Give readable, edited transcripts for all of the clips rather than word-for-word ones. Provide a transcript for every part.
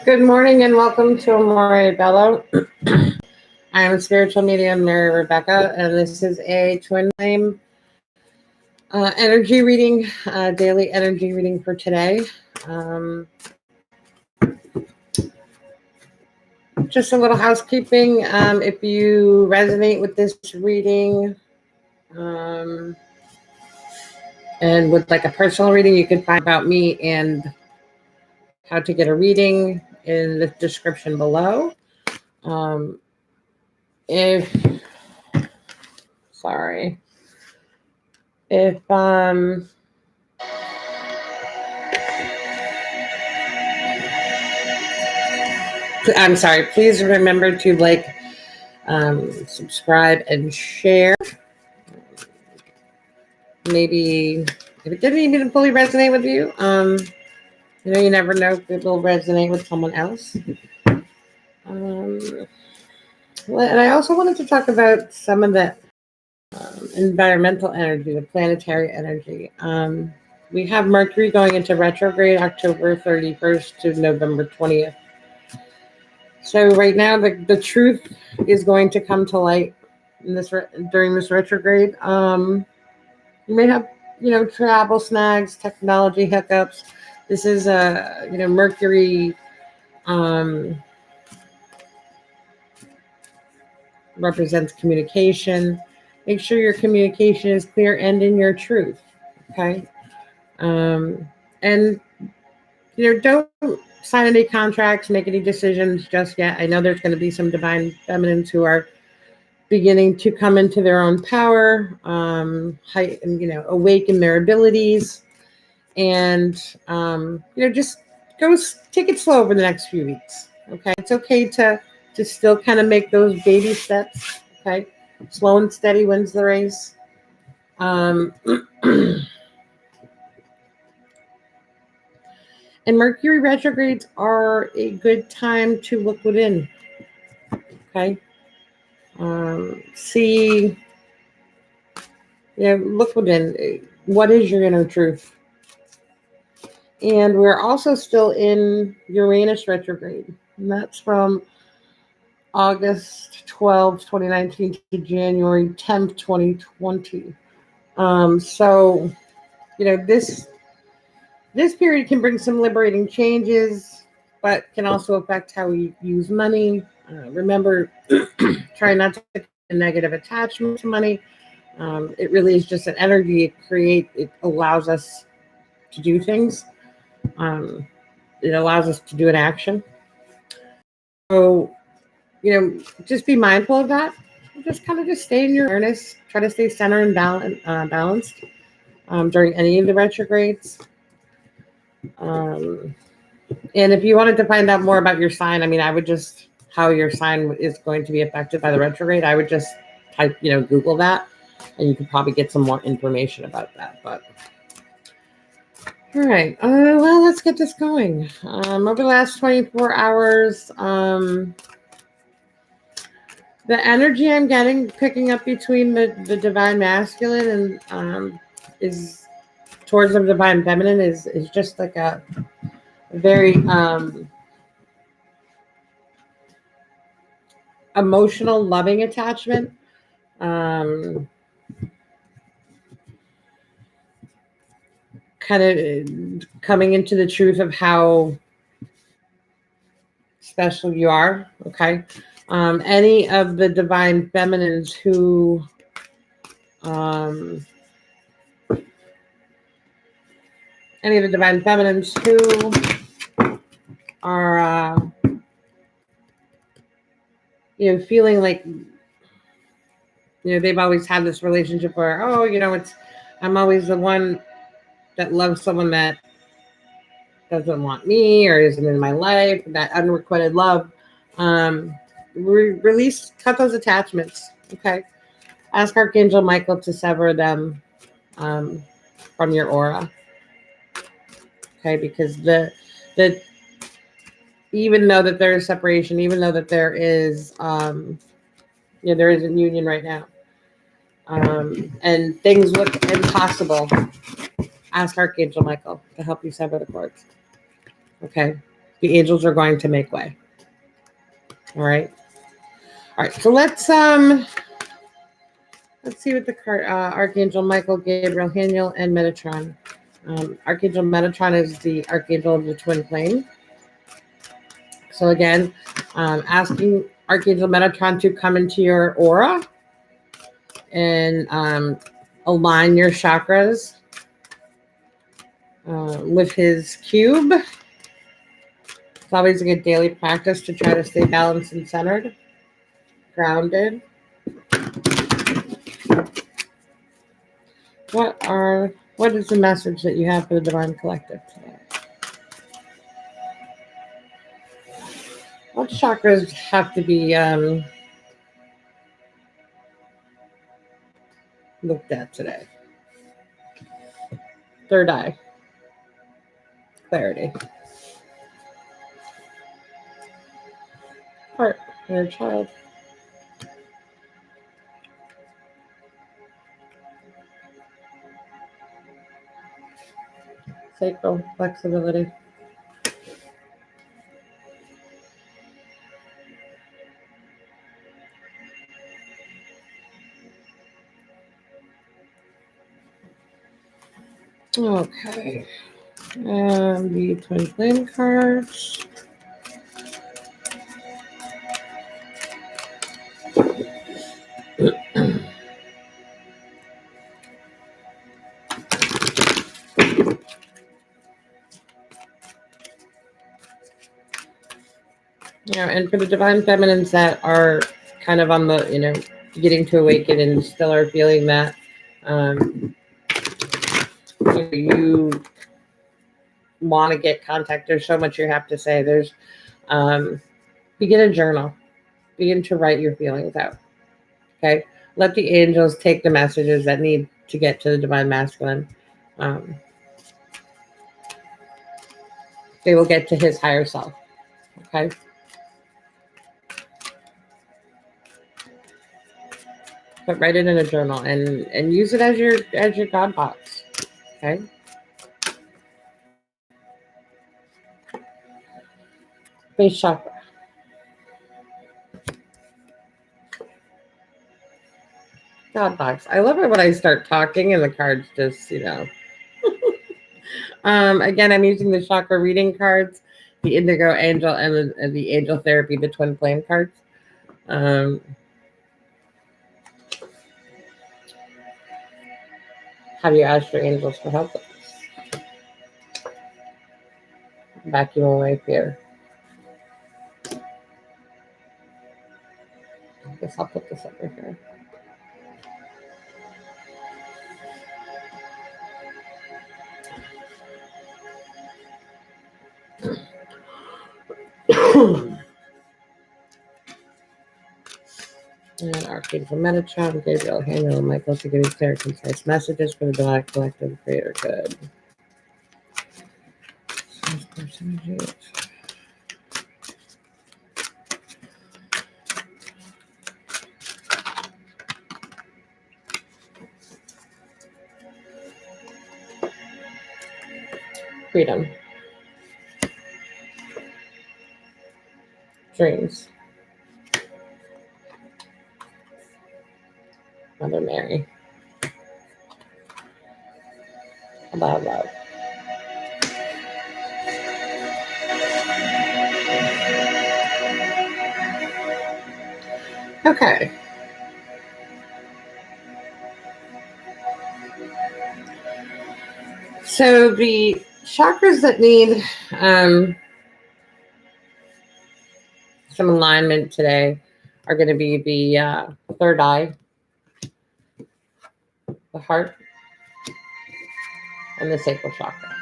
Good morning and welcome to Amore Bello. I am spiritual medium Mary Rebecca, and this is a twin flame energy reading, daily energy reading for today. Just a little housekeeping. If you resonate with this reading and would like a personal reading, you can find out about me and how to get a reading in the description below. If sorry, if I'm sorry, please remember to subscribe, and share. Maybe if it didn't even fully resonate with you, you never know if it will resonate with someone else. And I also wanted to talk about some of the environmental energy, the planetary energy. We have Mercury going into retrograde October 31st to November 20th. So right now, the truth is going to come to light during this retrograde. You may have, travel snags, technology hiccups. This is Mercury represents communication. Make sure your communication is clear and in your truth. Okay. And don't sign any contracts, make any decisions just yet. I know there's going to be some divine feminines who are beginning to come into their own power, awaken their abilities, and just take it slow over the next few weeks. Okay, it's okay to still kind of make those baby steps. Okay, slow and steady wins the race. And Mercury retrogrades are a good time to look within. Okay. Look within. What is your inner truth? And we're also still in Uranus retrograde. And that's from August 12th, 2019 to January 10th, 2020. So, this period can bring some liberating changes, but can also affect how we use money. Remember, try not to get a negative attachment to money. It really is just an energy it allows us to do things. It allows us to do an action. So, just be mindful of that. Just stay in your awareness. Try to stay centered and balanced during any of the retrogrades. And if you wanted to find out more about your sign, I would just, how your sign is going to be affected by the retrograde, I would just type, Google that, and you could probably get some more information about that. But all right, well, let's get this going. Over the last 24 hours, the energy I'm picking up between the divine masculine and is towards the divine feminine is just like a very emotional, loving attachment. Kind of coming into the truth of how special you are. Okay. Any of the divine feminines who are feeling like they've always had this relationship where I'm always the one that loves someone that doesn't want me or isn't in my life, that unrequited love. Cut those attachments. Okay. Ask Archangel Michael to sever them from your aura. Okay, because the even though that there is separation, even though that there is there isn't union right now, and things look impossible, ask Archangel Michael to help you sever the cords. Okay. The angels are going to make way. All right. All right. So let's see what the card Archangel Michael, Gabriel, Haniel, and Metatron. Archangel Metatron is the archangel of the twin flame. So again, asking Archangel Metatron to come into your aura and align your chakras with his cube. It's always a good daily practice to try to stay balanced and centered, grounded. What is the message that you have for the Divine Collective today? What chakras have to be looked at today? Third eye. Clarity. Heart. Inner child. Sacral. Flexibility. Okay. And the twin flame cards. Yeah, and for the divine feminines that are kind of on the, getting to awaken and still are feeling that you want to get contact. There's so much you have to say. There's begin a journal. Begin to write your feelings out. Okay. Let the angels take the messages that need to get to the divine masculine. They will get to his higher self. Okay. But write it in a journal and use it as your God box. Okay. Base chakra. God box. I love it when I start talking and the cards just, Again, I'm using the chakra reading cards, the indigo angel and the angel therapy, the twin flame cards. Have you asked your angels for help with this? Vacuum away fear. I guess I'll put this over here. And Archangel Metatron, Gabriel, Haniel, and Michael to give you clear, concise messages for the Divine Collective Creator Good. Freedom. Dreams. Mother Mary. About love. Okay. So the chakras that need some alignment today are going to be the third eye, the heart, and the sacral chakra.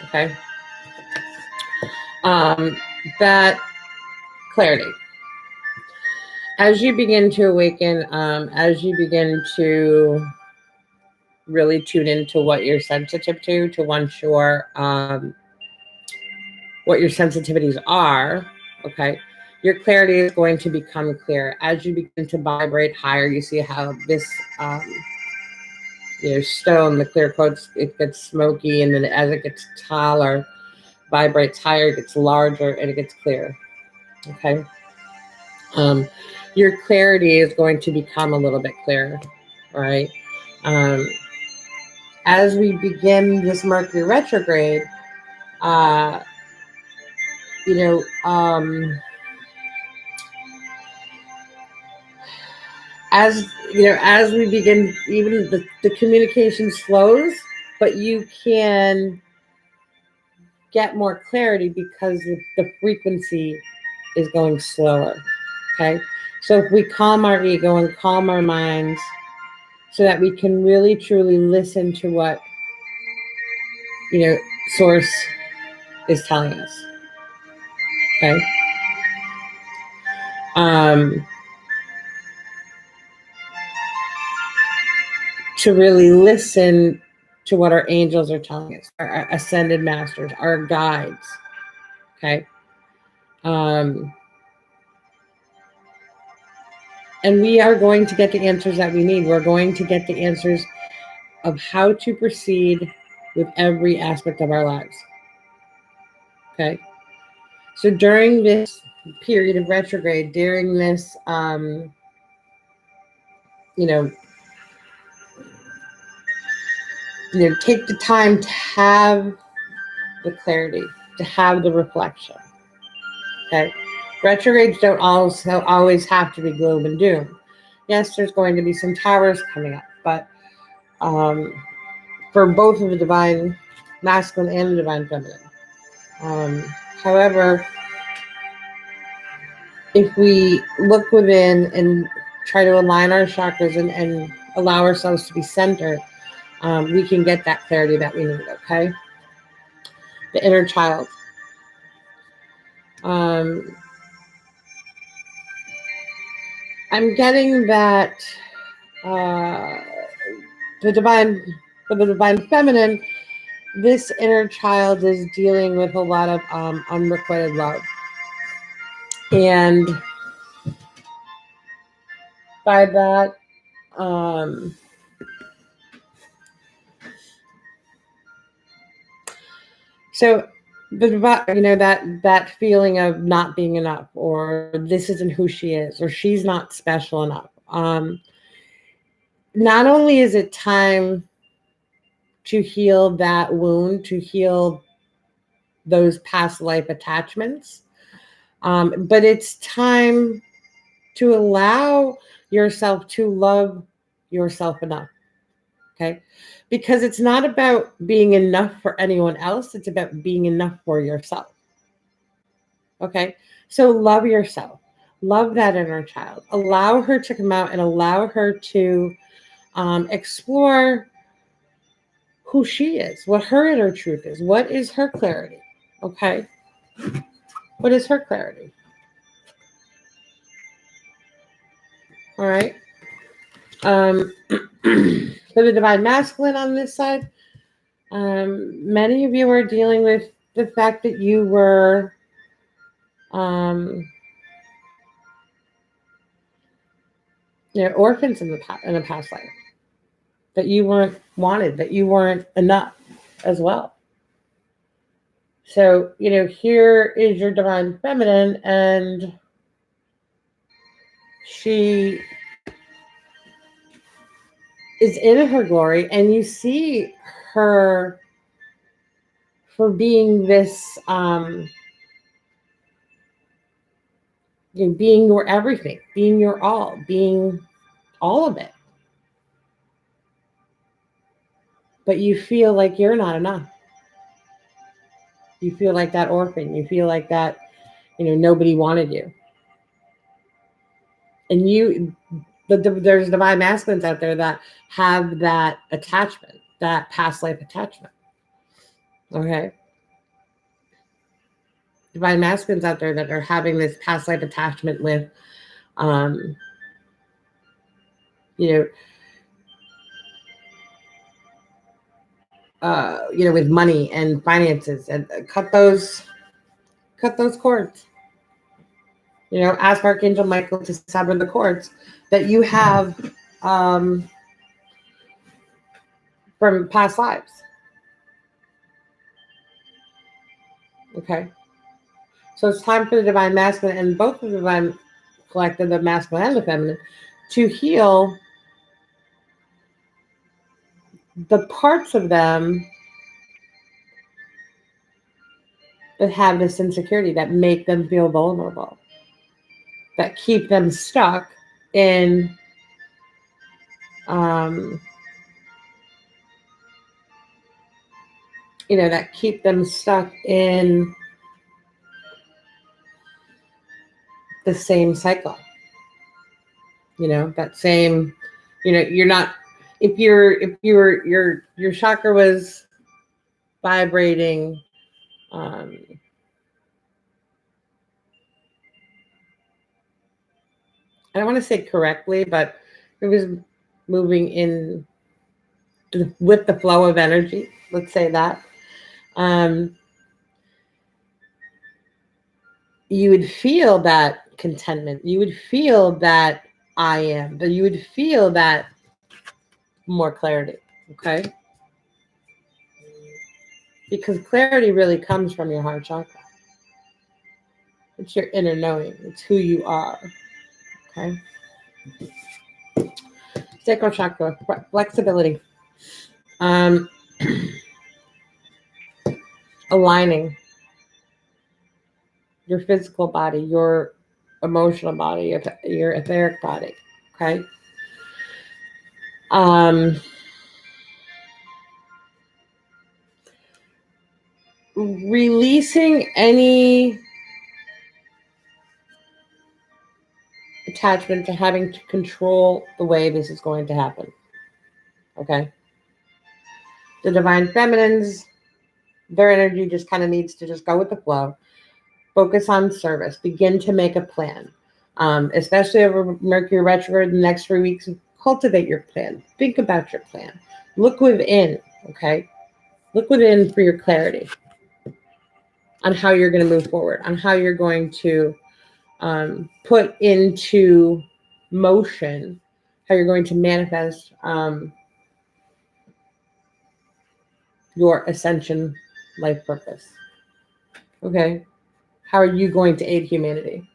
Okay. That clarity. As you begin to awaken, as you begin to really tune into what you're sensitive to once you're what your sensitivities are, okay, your clarity is going to become clear. As you begin to vibrate higher, you see how this stone, the clear quartz, it gets smoky, and then as it gets taller, vibrates higher, gets larger, and it gets clearer. Okay. Your clarity is going to become a little bit clearer. All right. Um, as we begin this Mercury retrograde, uh, you know, as as we begin, even the communication slows, but you can get more clarity because the frequency is going slower. Okay. So if we calm our ego and calm our minds so that we can really truly listen to what, source is telling us. Okay. Um, to really listen to what our angels are telling us, our ascended masters, our guides. Okay. And we are going to get the answers that we need. We're going to get the answers of how to proceed with every aspect of our lives. Okay. So during this period of retrograde, during this, take the time to have the clarity, to have the reflection. Okay. Retrogrades don't always have to be gloom and doom. Yes, there's going to be some towers coming up, but for both of the divine masculine and the divine feminine. However, if we look within and try to align our chakras and allow ourselves to be centered, we can get that clarity that we need. Okay. The inner child. I'm getting that the divine, for the divine feminine, this inner child is dealing with a lot of unrequited love. And by that, so that feeling of not being enough, or this isn't who she is, or she's not special enough. Not only is it time to heal that wound, to heal those past life attachments, but it's time to allow yourself to love yourself enough. Okay. Because it's not about being enough for anyone else. It's about being enough for yourself. Okay. So love yourself. Love that inner child. Allow her to come out and allow her to explore who she is, what her inner truth is, what is her clarity. Okay. What is her clarity? All right. For the divine masculine on this side, many of you are dealing with the fact that you were orphans in the past life, that you weren't wanted, that you weren't enough as well. So, here is your divine feminine, and she is in her glory, and you see her for being this, being your everything, being your all, being all of it. But you feel like you're not enough. You feel like that orphan. You feel like that, nobody wanted you. And there's divine masculines out there that have that attachment, that past life attachment. Okay. Divine masculines out there that are having this past life attachment with, with money and finances, and cut those cords. Ask Archangel Michael to sever the cords that you have from past lives. Okay. So it's time for the divine masculine and both of the divine collective, the masculine and the feminine, to heal the parts of them that have this insecurity, that make them feel vulnerable, that keep them stuck in um, that keep them stuck in the same cycle. That same, you're not, if your chakra was vibrating, um, I don't want to say correctly, but it was moving in with the flow of energy. Let's say that. You would feel that contentment. You would feel that I am. That you would feel that more clarity. Okay. Because clarity really comes from your heart chakra. It's your inner knowing. It's who you are. Okay. Sacral chakra, flexibility. Um, Aligning your physical body, your emotional body, your etheric body. Okay. Um, Releasing any attachment to having to control the way this is going to happen. Okay. The divine feminines, their energy just kind of needs to just go with the flow. Focus on service. Begin to make a plan. Especially over Mercury retrograde the next 3 weeks, cultivate your plan. Think about your plan. Look within, okay? Look within for your clarity on how you're going to move forward, on how you're going to put into motion, how you're going to manifest your ascension life purpose. Okay? How are you going to aid humanity?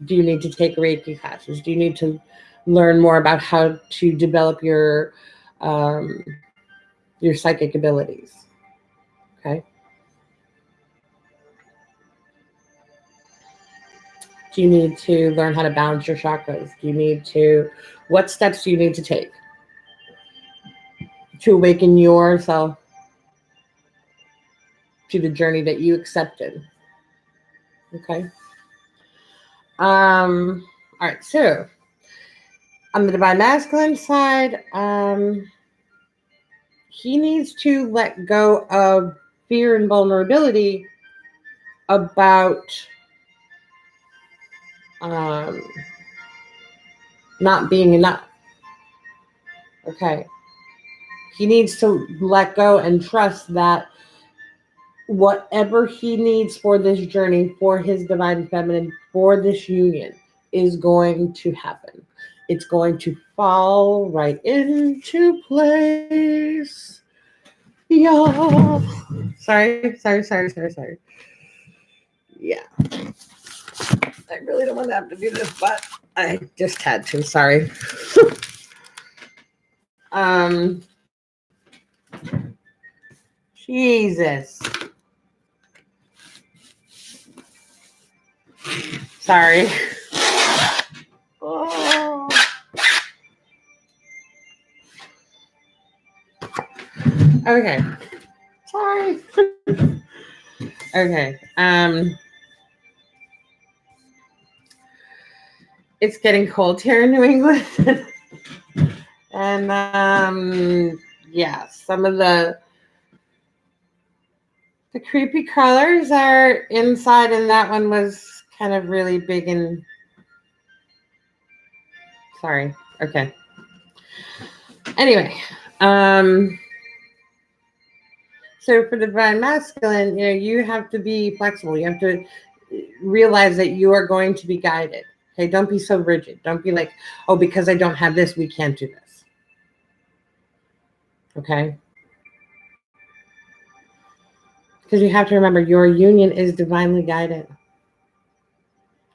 Do you need to take Reiki classes? Do you need to learn more about how to develop um, your psychic abilities? Okay. Do you need to learn how to balance your chakras? What steps do you need to take to awaken yourself to the journey that you accepted? Okay. All right. So on the divine masculine side, he needs to let go of fear and vulnerability about um, not being enough. Okay. He needs to let go and trust that whatever he needs for this journey, for his divine feminine, for this union, is going to happen. It's going to fall right into place. Yeah. Sorry. Yeah. I really don't want to have to do this, but I just had to. Sorry. um, Jesus. Sorry. Oh. Okay. Sorry. Okay. It's getting cold here in New England. And yeah, some of the creepy colors are inside, and that one was kind of really big and sorry. Okay. Anyway, so for the divine masculine, you have to be flexible. You have to realize that you are going to be guided. Okay, don't be so rigid. Don't be like, oh, because I don't have this, we can't do this. Okay. Because you have to remember, your union is divinely guided.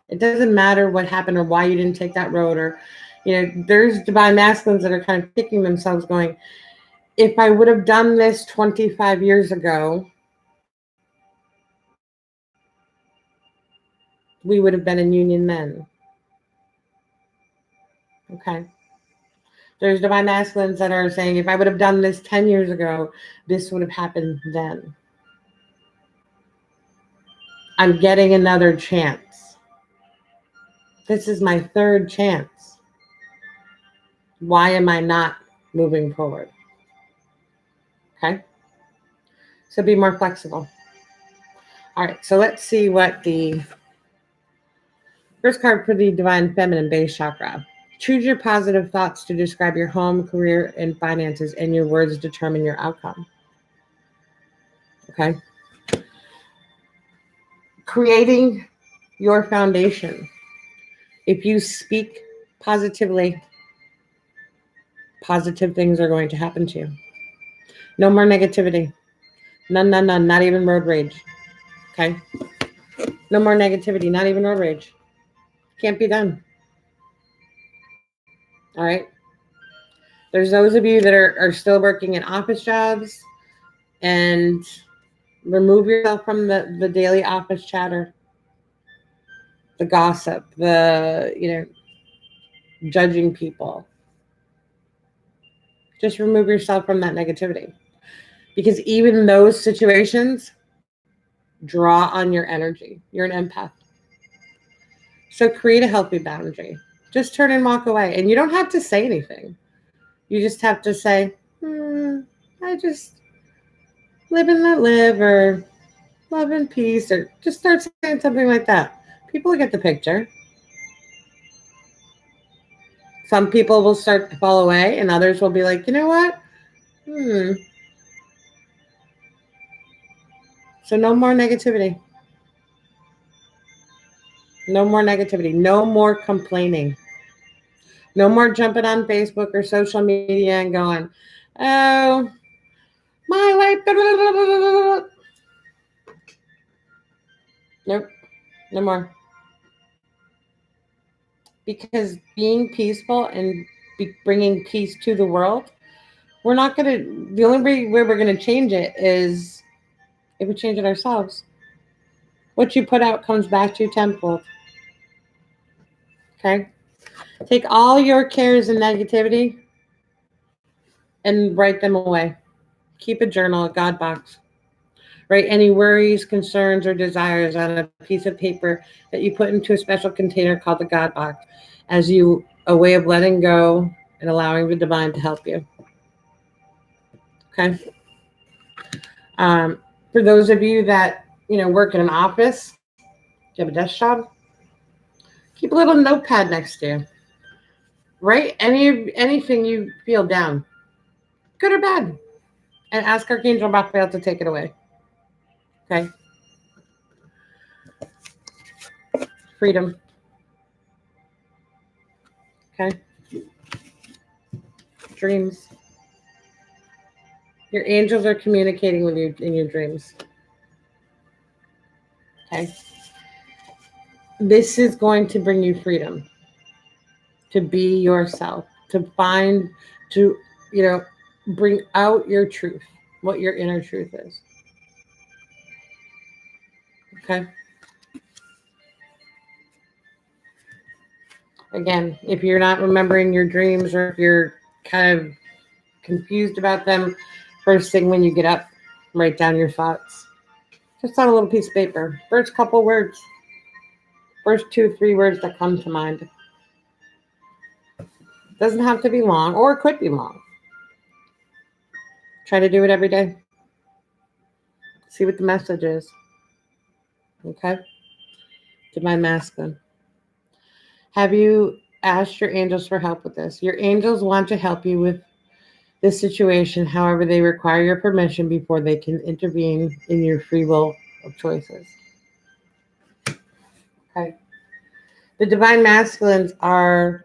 It doesn't matter what happened or why you didn't take that road, or, there's divine masculines that are kind of kicking themselves going, if I would have done this 25 years ago, we would have been in union then. Okay. There's divine masculines that are saying, if I would have done this 10 years ago, this would have happened then. I'm getting another chance. This is my third chance. Why am I not moving forward? Okay. So be more flexible. All right. So let's see what the first card for the divine feminine base chakra. Choose your positive thoughts to describe your home, career, and finances, and your words determine your outcome. Okay. Creating your foundation. If you speak positively, positive things are going to happen to you. No more negativity. None, not even road rage. Okay. No more negativity, not even road rage. Can't be done. All right. There's those of you that are still working in office jobs, and remove yourself from the daily office chatter, the gossip, the, judging people. Just remove yourself from that negativity, because even those situations draw on your energy. You're an empath. So create a healthy boundary. Just turn and walk away. And you don't have to say anything. You just have to say, I just live and let live, or love and peace, or just start saying something like that. People will get the picture. Some people will start to fall away, and others will be like, you know what? So no more negativity. No more negativity. No more complaining. No more jumping on Facebook or social media and going, oh, my life. Blah, blah, blah, blah, blah. Nope. No more. Because being peaceful and bringing peace to the world, we're not going to, the only way we're going to change it is if we change it ourselves. What you put out comes back to you tenfold. Okay? Take all your cares and negativity and write them away. Keep a journal, a God box. Write any worries, concerns, or desires on a piece of paper that you put into a special container called the God box, as a way of letting go and allowing the divine to help you. Okay. For those of you that work in an office, you have a desk job, keep a little notepad next to you. Write anything you feel down, good or bad, and ask Archangel Raphael to take it away. Okay. Freedom. Okay. Dreams. Your angels are communicating with you in your dreams. Okay. This is going to bring you freedom to be yourself, to bring out your truth, what your inner truth is. Okay. Again, if you're not remembering your dreams, or if you're kind of confused about them, first thing when you get up, write down your thoughts. Just on a little piece of paper. First couple words. First 2-3 words that come to mind. Doesn't have to be long, or it could be long. Try to do it every day. See what the message is. Okay? Divine masculine. Have you asked your angels for help with this? Your angels want to help you with this situation. However, they require your permission before they can intervene in your free will of choices. Okay. The divine masculines are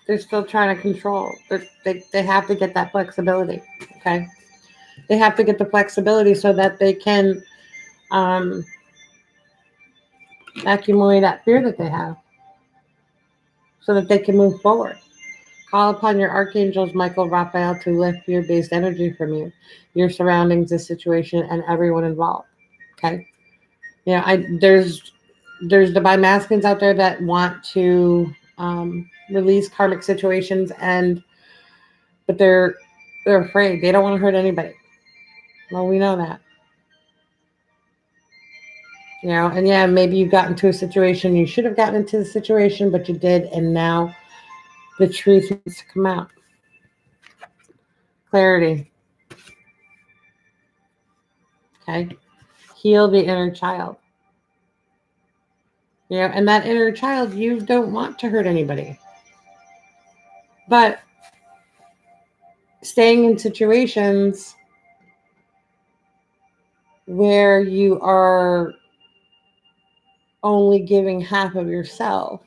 They're still trying to control. They have to get that flexibility. Okay. They have to get the flexibility so that they can um, accumulate that fear that they have so that they can move forward. Call upon your archangels, Michael, Raphael, to lift fear-based energy from you, your surroundings, the situation, and everyone involved. Okay. There's divine masculines out there that want to release karmic situations, but they're afraid. They don't want to hurt anybody. Well, we know that. And yeah, maybe you got into a situation, you should have gotten into the situation, but you did, and now the truth needs to come out. Clarity. Okay. Heal the inner child. And that inner child, you don't want to hurt anybody. But staying in situations where you are only giving half of yourself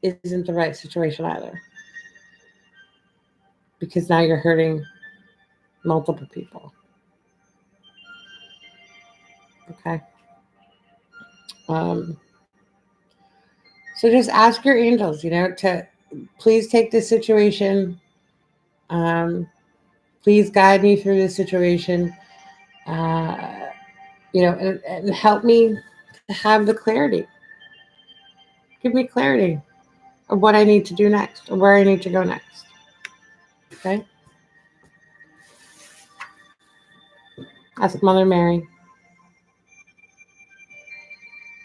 isn't the right situation either. Because now you're hurting multiple people. Okay. So just ask your angels, to please take this situation. Please guide me through this situation. And help me to have the clarity. Give me clarity of what I need to do next, or where I need to go next. Okay? Ask Mother Mary.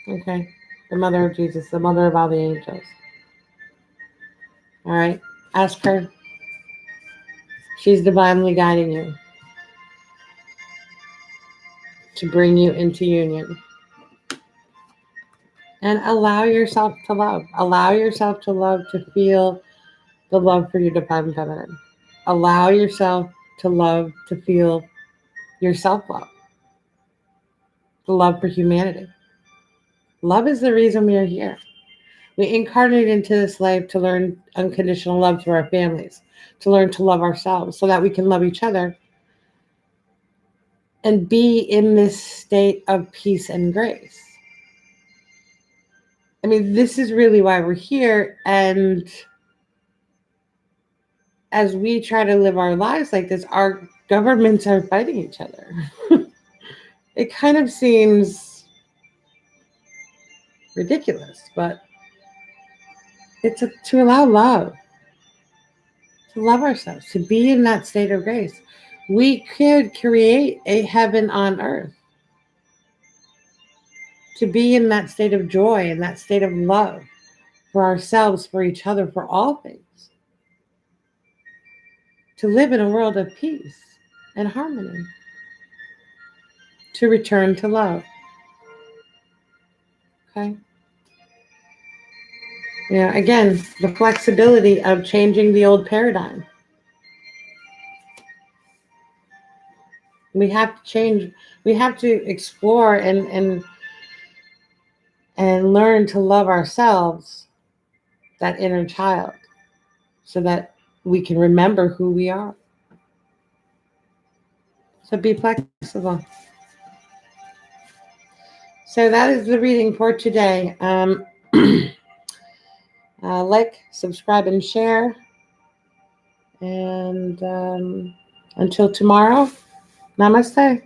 Okay? The Mother of Jesus, the Mother of all the angels. All right? Ask her. She's divinely guiding you to bring you into union. And allow yourself to love. Allow yourself to love, to feel the love for your divine feminine. Allow yourself to love, to feel your self-love. The love for humanity. Love is the reason we are here. We incarnate into this life to learn unconditional love to our families, to learn to love ourselves so that we can love each other and be in this state of peace and grace. I mean, this is really why we're here. And as we try to live our lives like this, our governments are fighting each other. It kind of seems ridiculous, but it's to allow love, to love ourselves, to be in that state of grace. We could create a heaven on earth, to be in that state of joy, in that state of love for ourselves, for each other, for all things. To live in a world of peace and harmony. To return to love. Okay? Again, the flexibility of changing the old paradigm. We have to change. We have to explore and learn to love ourselves, that inner child, so that we can remember who we are. So be flexible. So that is the reading for today. Like, subscribe, and share. And until tomorrow, namaste.